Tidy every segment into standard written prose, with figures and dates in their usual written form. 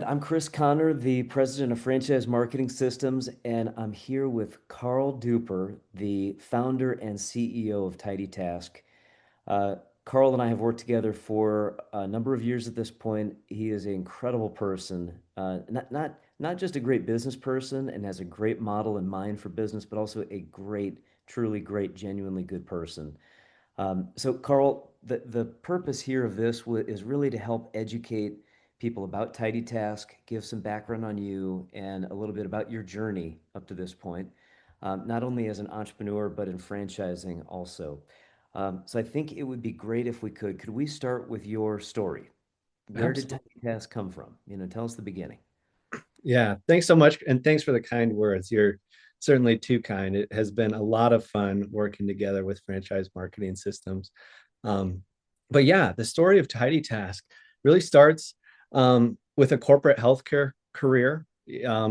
Brad. I'm Chris Connor, the president of Franchise Marketing Systems, and I'm here with Carl Dupper, the founder and CEO of TidyTask. Uh, Carl and I have worked together for a number of years at this point. He is an incredible person, not just a great business person and has a great model in mind for business, but also a great, truly great, genuinely good person. So, Carl, the purpose here of this is really to help educate people about TidyTask, give some background on you, and a little bit about your journey up to this point, not only as an entrepreneur, but in franchising also. So, I think it would be great if we could. Could we start with your story? Where did Absolutely. TidyTask come from? Tell us the beginning. Yeah. Thanks so much. And thanks for the kind words. You're certainly too kind. It has been a lot of fun working together with franchise marketing systems. Um, but yeah, the story of TidyTask really starts with a corporate healthcare career.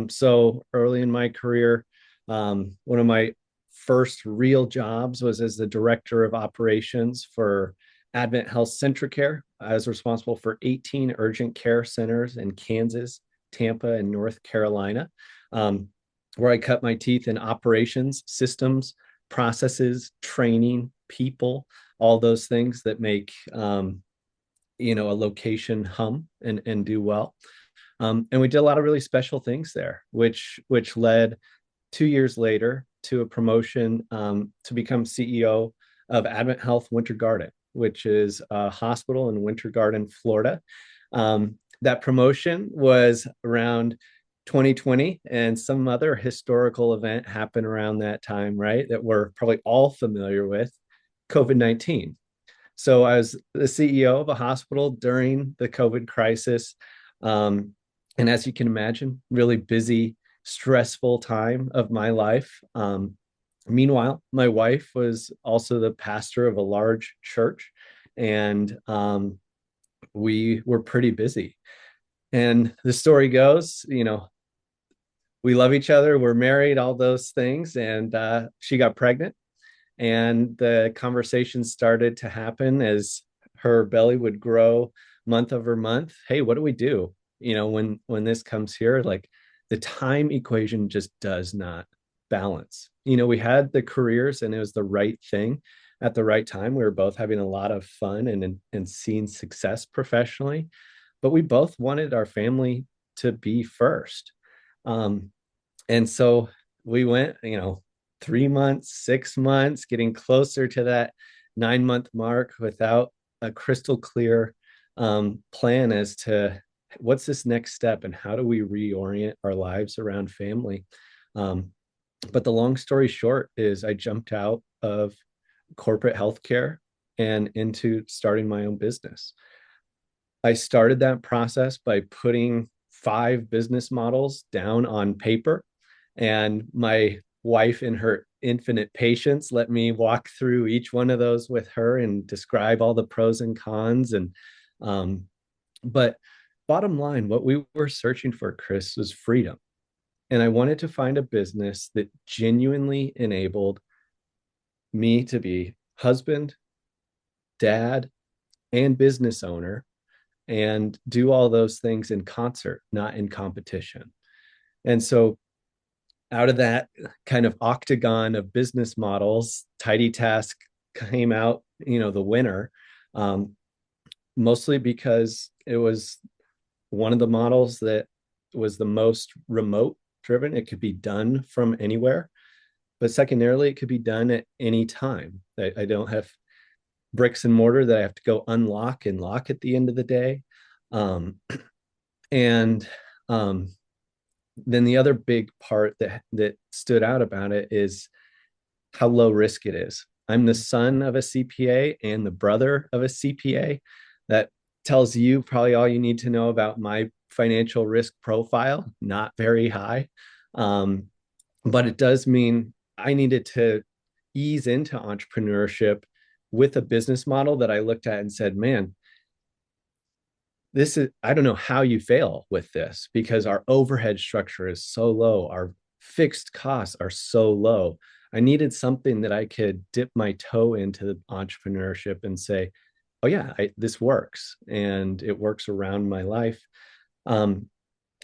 So early in my career, one of my first real jobs was as the director of operations for Advent Health Centricare. I was responsible for 18 urgent care centers in Kansas, Tampa, and North Carolina, um, where I cut my teeth in operations, systems, processes, training, people, all those things that make a location hum and do well. And we did a lot of really special things there, which led 2 years later to a promotion to become CEO of Advent Health Winter Garden, which is a hospital in Winter Garden, Florida. That promotion was around 2020, and some other historical event happened around that time, right? That we're probably all familiar with, COVID-19. So I was the CEO of a hospital during the COVID crisis. Um, and as you can imagine, really busy, stressful time of my life. Meanwhile, my wife was also the pastor of a large church, and we were pretty busy. And the story goes, we love each other, we're married, all those things. And she got pregnant, and the conversation started to happen as her belly would grow month over month. Hey, what do we do? When this comes here, like the time equation just does not balance. We had the careers and it was the right thing at the right time. We were both having a lot of fun and seeing success professionally, but we both wanted our family to be first. Um, and so we went, 3 months, 6 months, getting closer to that 9 month mark without a crystal clear plan as to what's this next step and how do we reorient our lives around family. Um, but the long story short is I jumped out of corporate healthcare and into starting my own business. I started that process by putting 5 business models down on paper, and my wife, in her infinite patience, let me walk through each one of those with her and describe all the pros and cons. Um, but bottom line, what we were searching for, Chris, was freedom. And I wanted to find a business that genuinely enabled me to be husband, dad, and business owner and do all those things in concert, not in competition. And so out of that kind of octagon of business models, TidyTask came out, the winner, um, mostly because it was one of the models that was the most remote driven. It could be done from anywhere, but secondarily, it could be done at any time. I don't have bricks and mortar that I have to go unlock and lock at the end of the day. Um, and um, then the other big part that stood out about it is how low risk it is. I'm the son of a CPA and the brother of a CPA. That tells you probably all you need to know about my financial risk profile. Not very high. Um, but it does mean I needed to ease into entrepreneurship with a business model that I looked at and said, man, this is, I don't know how you fail with this because our overhead structure is so low, our fixed costs are so low. I needed something that I could dip my toe into the entrepreneurship and say, oh yeah, this works and it works around my life. um,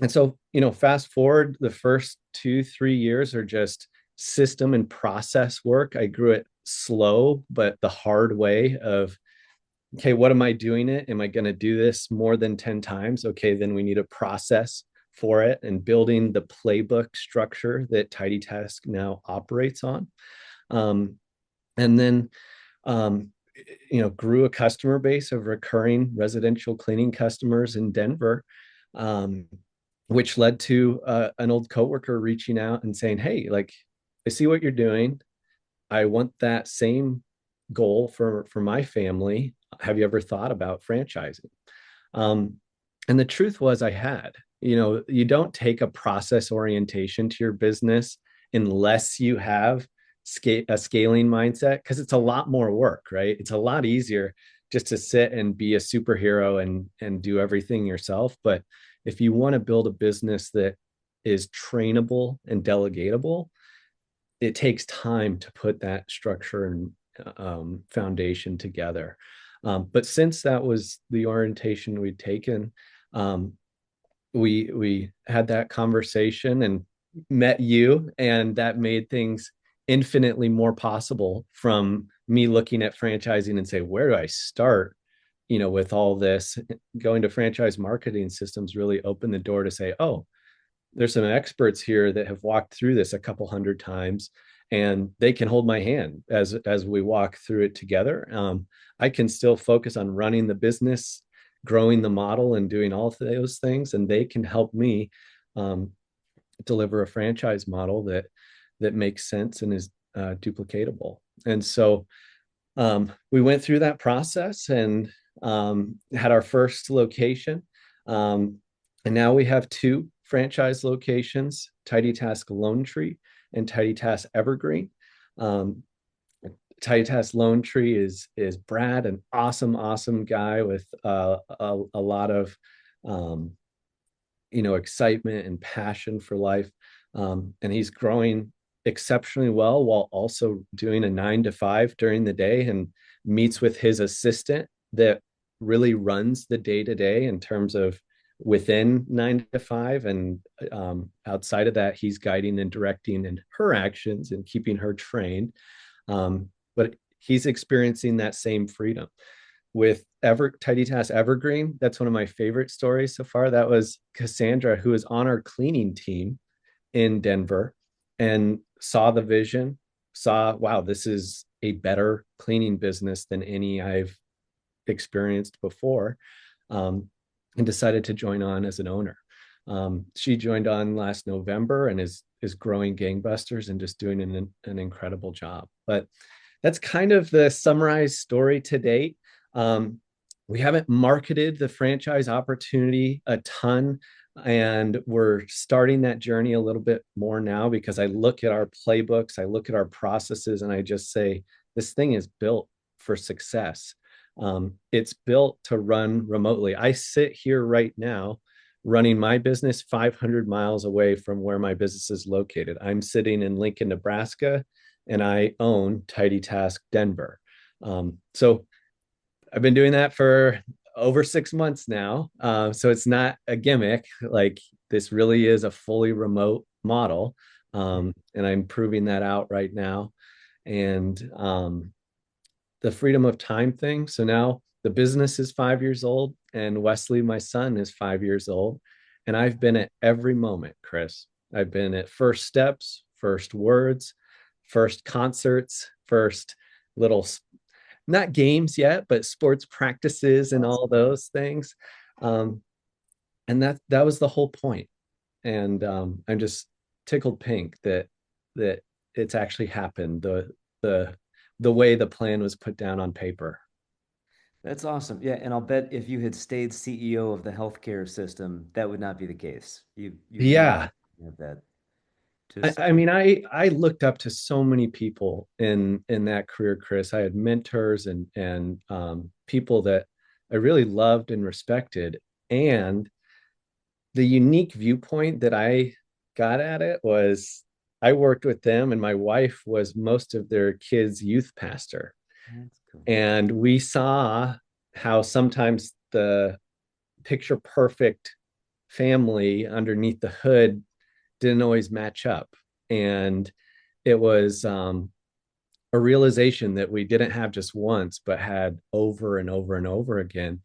And so, fast forward, the first 2, 3 years are just system and process work. I grew it slow, but the hard way of, okay, what am I doing it? Am I going to do this more than 10 times? Okay, then we need a process for it and building the playbook structure that TidyTask now operates on. Um, and then um, grew a customer base of recurring residential cleaning customers in Denver, um, which led to an old coworker reaching out and saying, hey, like, I see what you're doing. I want that same goal for my family. Have you ever thought about franchising? um, and the truth was, I had. You don't take a process orientation to your business unless you have a scaling mindset, because it's a lot more work, right? It's a lot easier just to sit and be a superhero and do everything yourself. But if you want to build a business that is trainable and delegatable, it takes time to put that structure and foundation together. But since that was the orientation we'd taken, um, we had that conversation and met you, and that made things infinitely more possible from me looking at franchising and say, where do I start? With all this, going to franchise marketing systems really opened the door to say, oh, there's some experts here that have walked through this a couple hundred times, and they can hold my hand as we walk through it together. I can still focus on running the business, growing the model, and doing all of those things, and they can help me um, deliver a franchise model that makes sense and is duplicatable. And so we went through that process and had our first location. Um, and now we have two franchise locations, TidyTask Lone Tree and TidyTask Evergreen. Um, TidyTask Lone Tree is Brad, an awesome guy with a lot of um, excitement and passion for life. And he's growing exceptionally well while also doing a 9 to 5 during the day, and meets with his assistant that really runs the day to day in terms of within 9 to 5. And outside of that, he's guiding and directing in her actions and keeping her trained. But he's experiencing that same freedom with TidyTask Evergreen. That's one of my favorite stories so far. That was Cassandra, who is on our cleaning team in Denver and saw the vision, saw, wow, this is a better cleaning business than any I've experienced before, and decided to join on as an owner. She joined on last November and is growing gangbusters and just doing an incredible job. But that's kind of the summarized story to date. Um, we haven't marketed the franchise opportunity a ton, and we're starting that journey a little bit more now, because I look at our playbooks, I look at our processes, and I just say, this thing is built for success. It's built to run remotely. I sit here right now running my business 500 miles away from where my business is located. I'm sitting in Lincoln, Nebraska, and I own TidyTask Denver. So I've been doing that for over 6 months now. So it's not a gimmick. Like, this really is a fully remote model. And I'm proving that out right now. And the freedom of time thing. So now the business is 5 years old, and Wesley, my son, is 5 years old. And I've been at every moment, Chris. I've been at first steps, first words, first concerts, first little, not games yet, but sports practices and all those things. Um, and that was the whole point. And I'm just tickled pink that it's actually happened the the way the plan was put down on paper. That's awesome. Yeah, and I'll bet if you had stayed CEO of the healthcare system, that would not be the case. You've really Yeah. have that. I, Just I mean, I looked up to so many people in that career, Chris. I had mentors and people that I really loved and respected. And the unique viewpoint that I got at it was, I worked with them, and my wife was most of their kids' youth pastor. that's cool. And we saw how sometimes the picture perfect family underneath the hood didn't always match up. And it was a realization that we didn't have just once, but had over and over and over again,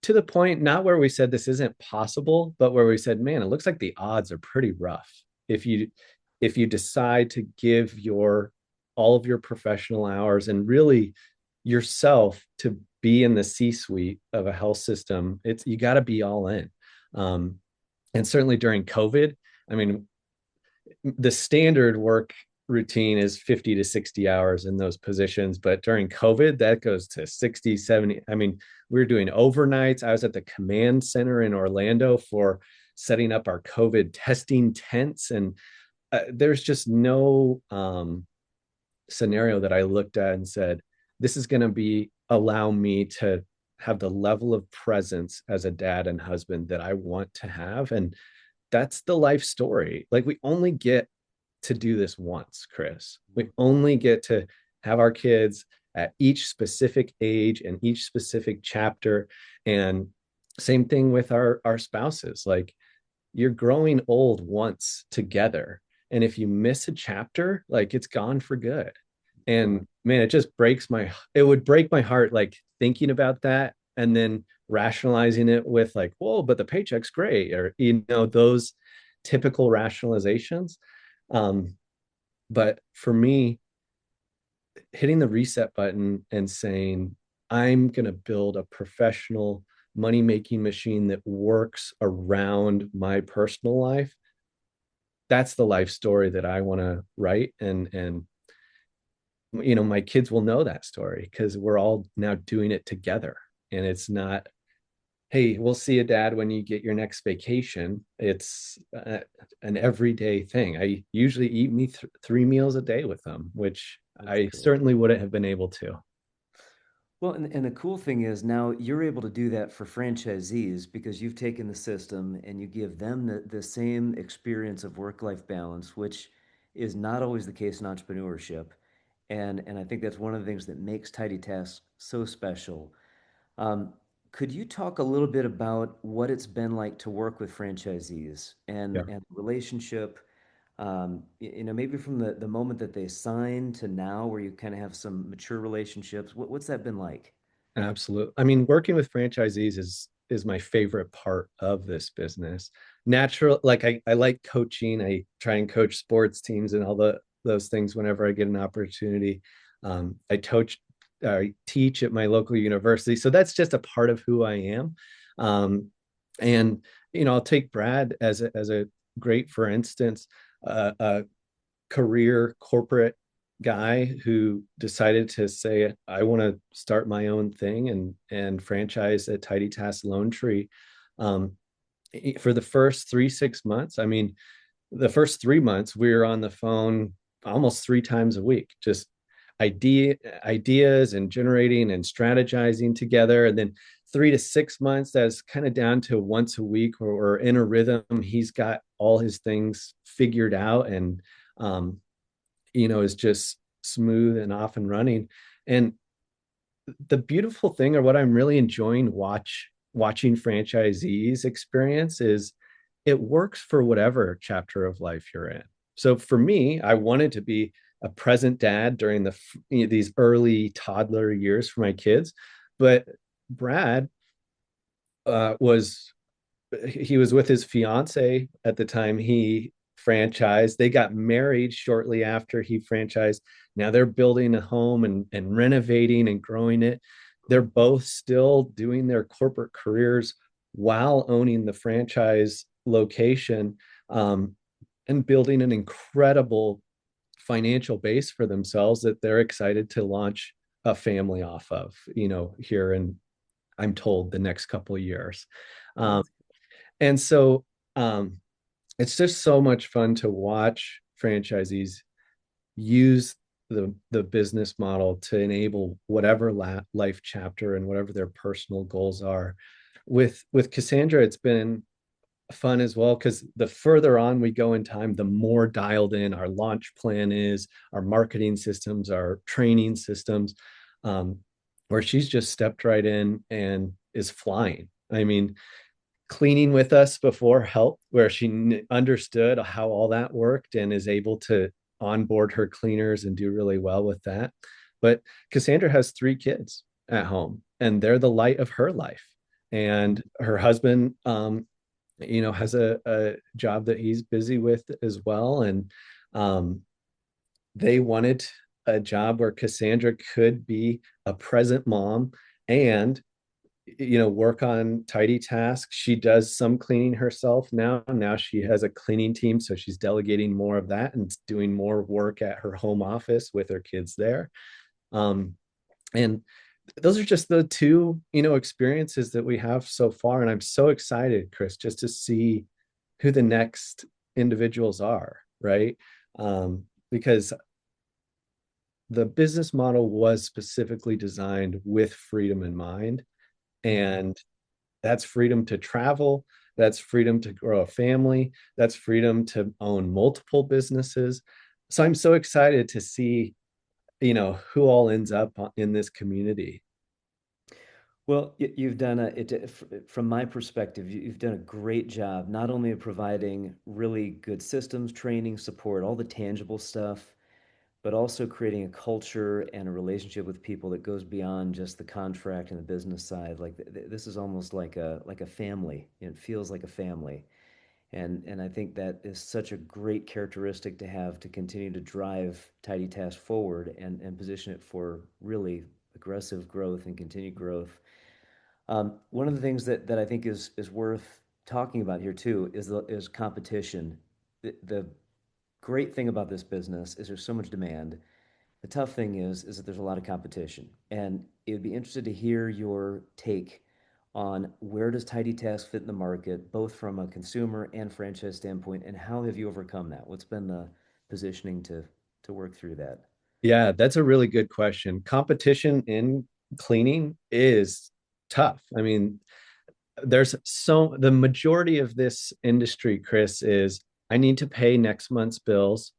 to the point not where we said this isn't possible, but where we said, man, it looks like the odds are pretty rough if you decide to give your all of your professional hours and really yourself to be in the C-suite of a health system. It's you got to be all in. um, and certainly during COVID, I mean, the standard work routine is 50 to 60 hours in those positions, but during COVID that goes to 60, 70. I mean, we were doing overnights. I was at the command center in Orlando for setting up our COVID testing tents, and there's just no scenario that I looked at and said, this is going to be allow me to have the level of presence as a dad and husband that I want to have. And that's the life story. Like, we only get to do this once, Chris. We only get to have our kids at each specific age and each specific chapter. And same thing with our spouses. Like, you're growing old once together. And if you miss a chapter, like, it's gone for good. And man, it would break my heart, like, thinking about that and then rationalizing it with, like, whoa, but the paycheck's great, or, those typical rationalizations. Um, but for me, hitting the reset button and saying, I'm going to build a professional money making machine that works around my personal life. That's the life story that I want to write. And my kids will know that story because we're all now doing it together. And it's not, hey, we'll see you, dad, when you get your next vacation. It's an everyday thing. I usually eat me 3 meals a day with them, which That's I great. certainly wouldn't have been able to. Well, and the cool thing is now you're able to do that for franchisees because you've taken the system and you give them the same experience of work-life balance, which is not always the case in entrepreneurship. And I think that's one of the things that makes Tidy Task so special. Um, could you talk a little bit about what it's been like to work with franchisees Yeah. and relationship, maybe from the moment that they sign to now, where you kind of have some mature relationships. What's that been like? Absolutely. I mean, working with franchisees is my favorite part of this business. Natural, like, I like coaching. I try and coach sports teams and all those things whenever I get an opportunity. I teach at my local university, so that's just a part of who I am. Um, and I'll take Brad as a great, for instance, a career corporate guy who decided to say, I want to start my own thing and franchise a TidyTask Loan Tree. Um, for the first 3 6 months, I mean, the first 3 months we were on the phone almost 3 times a week, just ideas and generating and strategizing together. And then 3 to 6 months, that's kind of down to once a week, where we're in a rhythm. He's got all his things figured out, and um, is just smooth and off and running. And the beautiful thing, or what I'm really enjoying watching franchisees experience, is it works for whatever chapter of life you're in. So for me, I wanted to be a present dad during these early toddler years for my kids, but Brad was he was with his fiance at the time he franchised. They got married shortly after he franchised. Now they're building a home and renovating and growing it. They're both still doing their corporate careers while owning the franchise location, and building an incredible financial base for themselves that they're excited to launch a family off of, here in, I'm told, the next couple of years. Oh, Um, and so um, it's just so much fun to watch franchisees use the business model to enable whatever life chapter and whatever their personal goals are. With Cassandra, it's been fun as well, because the further on we go in time, the more dialed in our launch plan is, our marketing systems, our training systems, um, where she's just stepped right in and is flying. I mean, cleaning with us before help, where she understood how all that worked and is able to onboard her cleaners and do really well with that. But Cassandra has 3 kids at home, and they're the light of her life. And her husband, has a job that he's busy with as well. And um, they wanted a job where Cassandra could be a present mom and work on TidyTask. She does some cleaning herself now she has a cleaning team, so she's delegating more of that and doing more work at her home office with her kids there. Um, and those are just the two experiences that we have so far, and I'm so excited, Chris, just to see who the next individuals are, right? Because the business model was specifically designed with freedom in mind, and that's freedom to travel, that's freedom to grow a family, that's freedom to own multiple businesses. So I'm so excited to see who all ends up in this community. Well, you've done from my perspective, you've done a great job, not only of providing really good systems, training, support, all the tangible stuff, but also creating a culture and a relationship with people that goes beyond just the contract and the business side. Like this is almost like a family. It feels like a family. And I think that is such a great characteristic to have to continue to drive Tidy Task forward and position it for really aggressive growth and continued growth. One of the things that I think is worth talking about here too is competition. The great thing about this business is there's so much demand. The tough thing is that there's a lot of competition, and it would be interested to hear your take on where does Tidy Task fit in the market, both from a consumer and franchise standpoint, and how have you overcome that? What's been the positioning to work through that? Yeah, that's a really good question. Competition in cleaning is tough. I mean, the majority of this industry, Chris, is I need to pay next month's bills.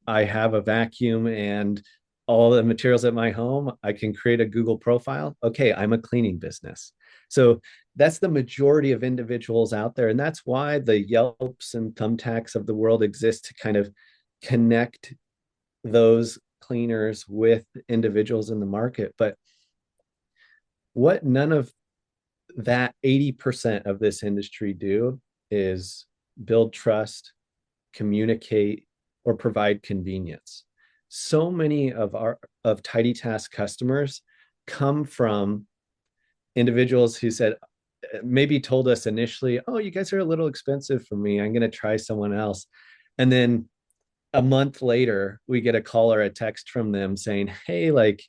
I have a vacuum and all the materials at my home. I can create a Google profile. Okay, I'm a cleaning business. So that's the majority of individuals out there. And that's why the Yelps and Thumbtacks of the world exist, to kind of connect those cleaners with individuals in the market. But what none of that 80% of this industry do is build trust, communicate, or provide convenience. So many of TidyTask customers come from individuals who said, maybe told us initially, oh, you guys are a little expensive for me, I'm going to try someone else. And then a month later we get a call or a text from them saying, hey, like,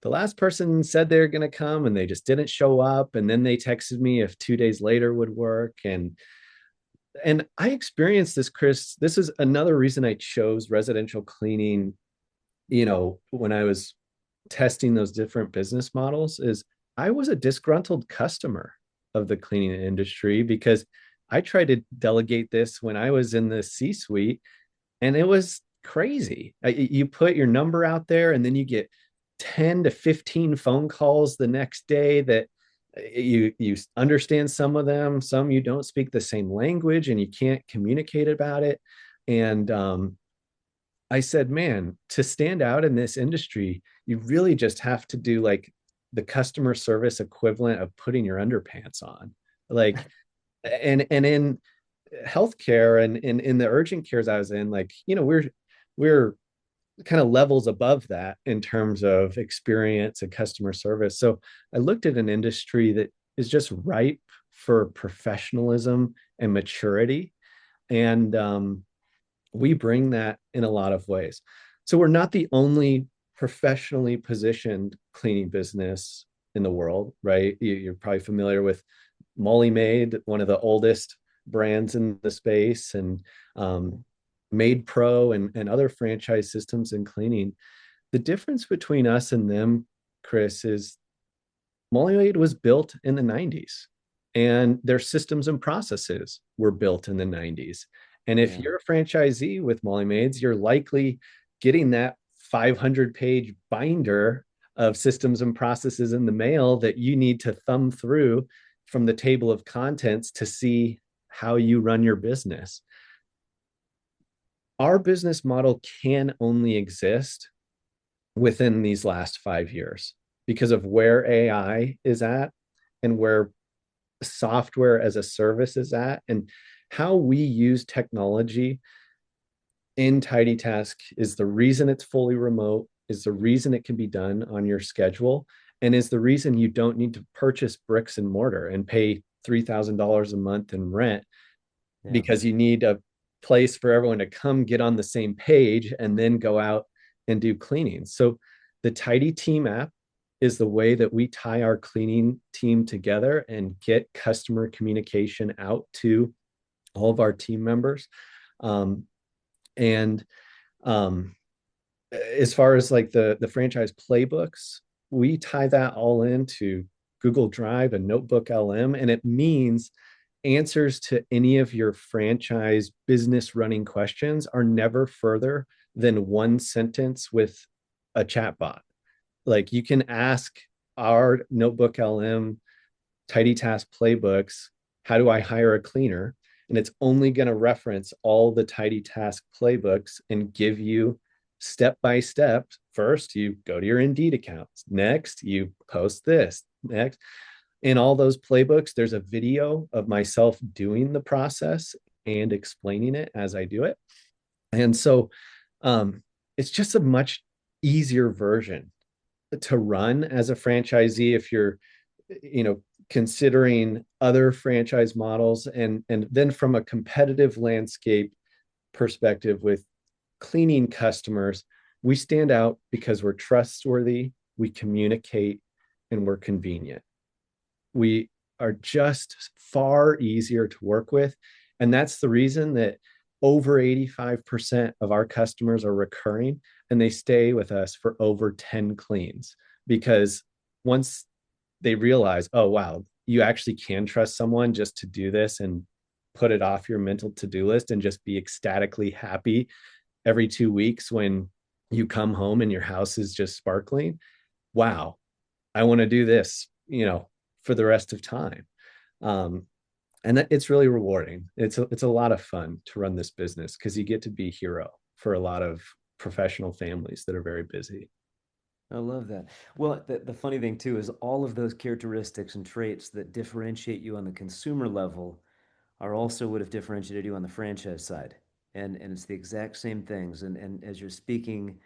the last person said they're going to come and they just didn't show up, and then they texted me if 2 days later would work. And I experienced this, Chris. This is another reason I chose residential cleaning, when I was testing those different business models, is I was a disgruntled customer of the cleaning industry, because I tried to delegate this when I was in the C-suite, and it was crazy. You put your number out there and then you get 10 to 15 phone calls the next day that you understand some of them, some you don't speak the same language and you can't communicate about it. And I said, man, to stand out in this industry, you really just have to do like the customer service equivalent of putting your underpants on. Like, and in healthcare and in the urgent cares I was in, like, we're kind of levels above that in terms of experience and customer service. So I looked at an industry that is just ripe for professionalism and maturity. And we bring that in a lot of ways. So we're not the only professionally positioned cleaning business in the world, right? You're probably familiar with Molly Maid, one of the oldest brands in the space, and Made Pro and other franchise systems in cleaning. The difference between us and them, Chris, is Molly Maid was built in the 90s, and their systems and processes were built in the 90s. And if Yeah. you're a franchisee with Molly Maids, you're likely getting that 500-page binder of systems and processes in the mail that you need to thumb through from the table of contents to see how you run your business. Our business model can only exist within these last 5 years because of where AI is at and where software as a service is at, and how we use technology in TidyTask is the reason it's fully remote, is the reason it can be done on your schedule, and is the reason you don't need to purchase bricks and mortar and pay $3,000 a month in rent, Yeah. because you need a place for everyone to come get on the same page and then go out and do cleaning. So the Tidy Team app is the way that we tie our cleaning team together and get customer communication out to all of our team members. Um, and as far as like the franchise playbooks, we tie that all into Google Drive and Notebook LM, and it means answers to any of your franchise business running questions are never further than one sentence with a chatbot. Like you can ask our Notebook LM TidyTask playbooks, how do I hire a cleaner? And it's only going to reference all the TidyTask playbooks and give you step by step. First, you go to your Indeed accounts. Next, you post this. Next, in all those playbooks, there's a video of myself doing the process and explaining it as I do it. And so it's just a much easier version to run as a franchisee if you're, you know, considering other franchise models. And then from a competitive landscape perspective with cleaning customers, we stand out because we're trustworthy, we communicate, and we're convenient. We are just far easier to work with. And that's the reason that over 85% of our customers are recurring, and they stay with us for over 10 cleans, because once they realize, oh, wow, you actually can trust someone just to do this and put it off your mental to-do list and just be ecstatically happy every 2 weeks when you come home and your house is just sparkling. Wow, I want to do this, for the rest of time. Um, and it's really rewarding. It's a lot of fun to run this business because you get to be a hero for a lot of professional families that are very busy. I love that. Well, the funny thing too is all of those characteristics and traits that differentiate you on the consumer level are also would have differentiated you on the franchise side. And it's the exact same things. And as you're speaking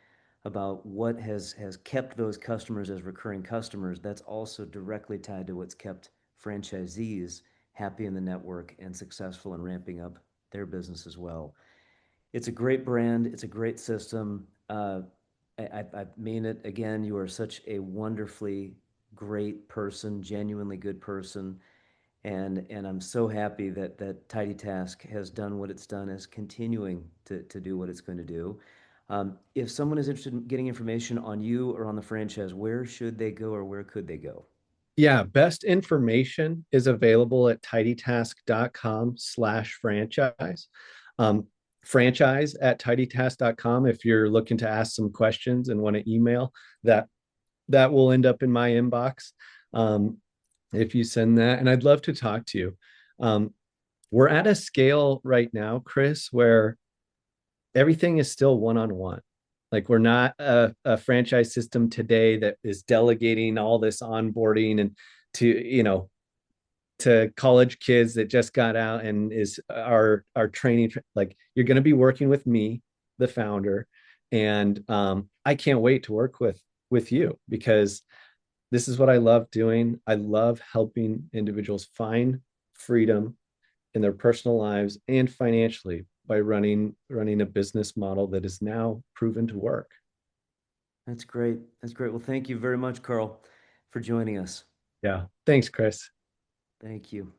about what has kept those customers as recurring customers, that's also directly tied to what's kept franchisees happy in the network and successful in ramping up their business as well. It's a great brand. It's a great system. I mean it again. You are such a wonderfully great person, genuinely good person, and I'm so happy that TidyTask has done what it's done, is continuing to do what it's going to do. If someone is interested in getting information on you or on the franchise, where should they go or where could they go? Yeah, best information is available at tidytask.com/franchise. Um, franchise at tidytask.com if you're looking to ask some questions and want to email that. That will end up in my inbox if you send that. And I'd love to talk to you. Um, we're at a scale right now, Chris, where everything is still one-on-one. Like we're not a franchise system today that is delegating all this onboarding and to college kids that just got out and is our training. Like you're going to be working with me, the founder, and I can't wait to work with you because this is what I love doing. I love helping individuals find freedom in their personal lives and financially by running a business model that is now proven to work. That's great. That's great. Well, thank you very much, Carl, for joining us. Yeah. Thanks, Chris. Thank you.